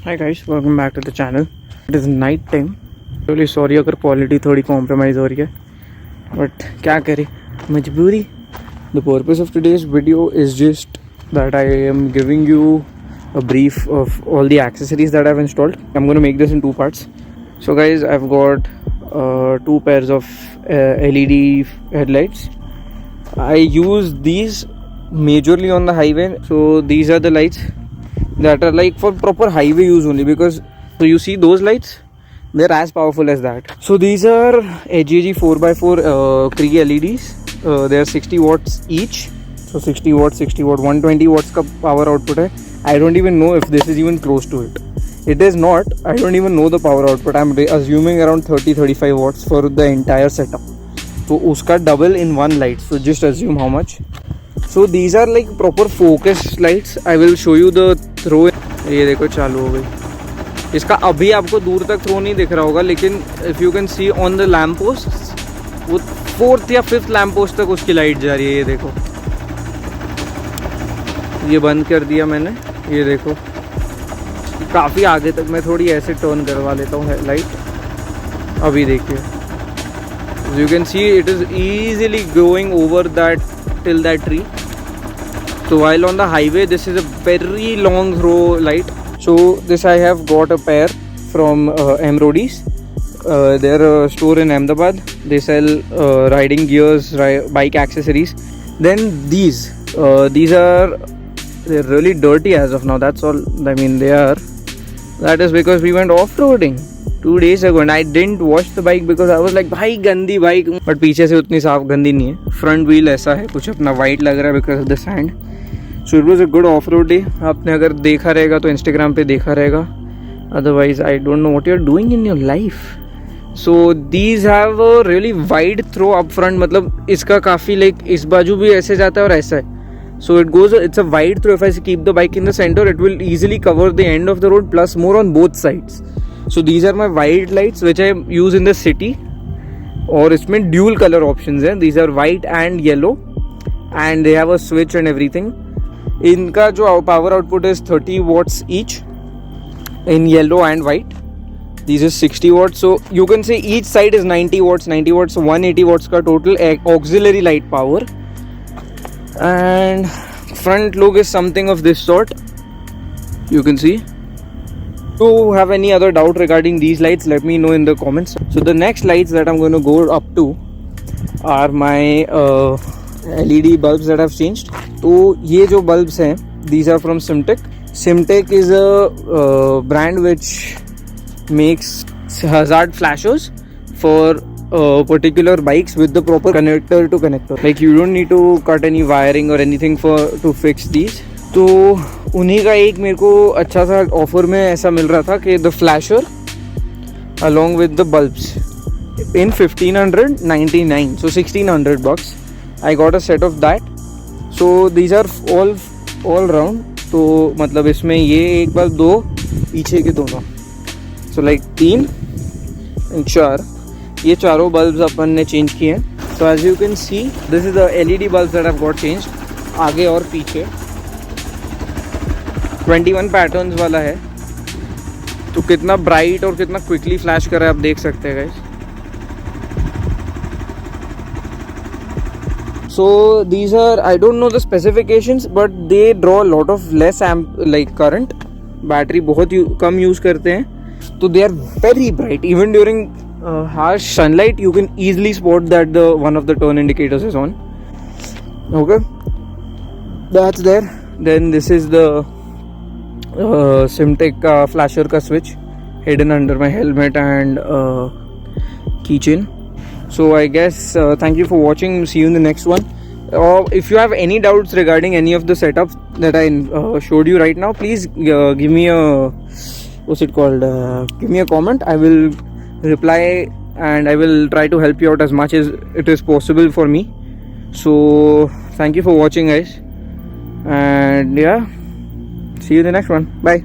Hi guys, welcome back to the channel. It is night time. Really sorry अगर quality थोड़ी compromise हो रही है, but क्या करें, मजबूरी. The purpose of today's video is just that I am giving you a brief of all the accessories that I've installed. I'm going to make this in two parts. So guys, I've got two pairs of LED headlights. I use these majorly on the highway. So these are the lights that are like for proper highway use only, because so you see those lights, they're as powerful as that. So these are HGG 4x4 Cree LEDs. They are 60 watts each. So 60 watts, 60 watt, 120 watts का power output है. I don't even know if this is even close to it. It is not. I don't even know the power output. I'm assuming around 30-35 watts for the entire setup. So उसका double in one light. So just assume how much. So these are like proper focus lights. I will show you the throw. ये देखो चालू हो गई. इसका अभी आपको दूर तक थ्रो नहीं दिख रहा होगा, लेकिन if you can see on the lamp posts, वो 4th या 5th लैम्प पोस्ट तक उसकी लाइट जा रही है. ये देखो, ये बंद कर दिया मैंने. ये देखो काफ़ी आगे तक. मैं थोड़ी ऐसे टर्न करवा लेता हूँ लाइट. अभी देखिए, you can see it is easily going over that till that tree. So while on the highway, this is a very long throw light. So this I have got a pair from Emrodis. They're a store in Ahmedabad. They sell riding gears, bike accessories. Then these are, they're really dirty as of now. That's all. I mean, they are. That is because we went off-roading 2 days ago and I didn't wash the bike because I was like, भाई गंदी bike. But पीछे से उतनी साफ गंदी नहीं है. Front wheel ऐसा है कुछ अपना वाइट लग रहा है because of the sand. So it was a good off road day. आपने अगर देखा रहेगा तो इंस्टाग्राम पे देखा रहेगा. Otherwise I don't know what you are doing in your life. So these have a really wide throw up front. मतलब इसका काफ़ी लाइक इस बाजू भी ऐसे जाता है और ऐसा है. So it goes, it's a wide throw. If I keep the bike in the center, it will easily cover the end of the road plus more on both sides. So these are my wide lights which I use in the city. और इसमें dual color options हैं. These are white and yellow and they have a switch and everything. इनका जो power output is 30 watts each in yellow and white. These is 60 watts. So you can say each side is 90 watts. 90 watts, so 180 watts का total auxiliary light power. And front look is something of this sort. You can see. If you have any other doubt regarding these lights, let me know in the comments. So the next lights that I'm going to go up to are my LED bulbs that I've changed. तो ये जो bulbs हैं, these are from Simtek. Simtek is a brand which makes hazard flashers for particular bikes with the proper connector to connector. Like you don't need to cut any wiring or anything to fix these. तो उन्हीं का एक मेरे को अच्छा सा offer में ऐसा मिल रहा था कि the flasher along with the bulbs in 1599, so $1600. I got a set of that. So these are all round. तो मतलब इसमें ये एक बल्ब, दो पीछे के दोनों, so like 3 and 4. ये चारों बल्ब्स अपन ने चेंज किए हैं. तो as you can see this is the LED bulbs that have got changed. आगे और पीछे 21 पैटर्न्स वाला है. तो कितना ब्राइट और कितना क्विकली फ्लैश कर रहा है आप देख सकते हैं guys. So these are, I don't know the specifications, but they draw a lot of less like current. Battery बहुत कम यूज करते हैं. तो they are very bright. Even during harsh sunlight you can easily spot that the one of the turn indicators is on. Okay, that's there. Then this is the Simtek flasher ka switch hidden under my helmet and keychain. So I guess thank you for watching. See you in the next one. If you have any doubts regarding any of the setups that I showed you right now, please give me a give me a comment. I will reply and I will try to help you out as much as it is possible for me. So thank you for watching guys, and yeah, see you in the next one. Bye.